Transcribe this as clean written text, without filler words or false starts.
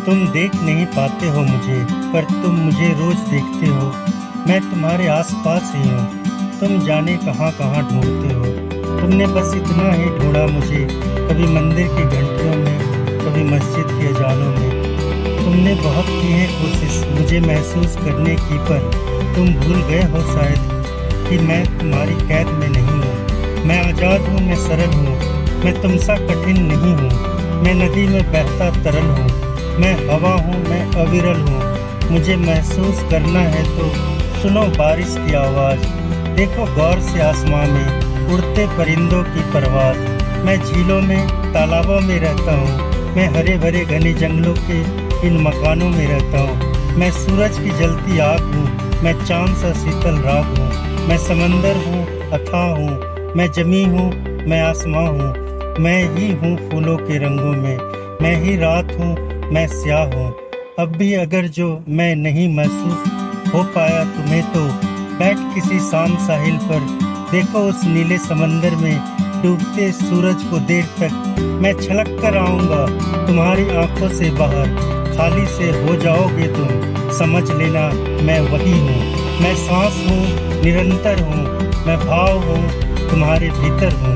तुम देख नहीं पाते हो मुझे, पर तुम मुझे रोज देखते हो। मैं तुम्हारे आसपास ही हूँ, तुम जाने कहाँ कहाँ ढूंढते हो। तुमने बस इतना ही ढूंढा मुझे, कभी मंदिर की घंटियों में, कभी मस्जिद के अजानों में। तुमने बहुत की है कोशिश मुझे महसूस करने की, पर तुम भूल गए हो शायद कि मैं तुम्हारी कैद में नहीं हूँ। मैं आज़ाद हूँ, मैं सरल हूँ, मैं तुमसा कठिन नहीं हूँ। मैं नदी में बहता तरल हूँ, मैं हवा हूँ, मैं अविरल हूँ। मुझे महसूस करना है तो सुनो बारिश की आवाज़, देखो गौर से आसमां में उड़ते परिंदों की परवाज़। मैं झीलों में, तालाबों में रहता हूँ, मैं हरे भरे घने जंगलों के इन मकानों में रहता हूँ। मैं सूरज की जलती आग हूँ, मैं चांद सा शीतल राग हूँ। मैं समंदर हूँ, अथाह हूँ, मैं जमी हूँ, मैं आसमां हूँ। मैं ही हूँ फूलों के रंगों में, मैं ही रात हूँ, मैं स्याह हूँ। अब भी अगर जो मैं नहीं महसूस हो पाया तुम्हें, तो बैठ किसी शाम साहिल पर, देखो उस नीले समंदर में डूबते सूरज को देर तक। मैं छलक कर आऊँगा तुम्हारी आंखों से बाहर, खाली से हो जाओगे तुम, समझ लेना मैं वही हूँ। मैं सांस हूँ, निरंतर हूँ, मैं भाव हूँ, तुम्हारे भीतर हूँ।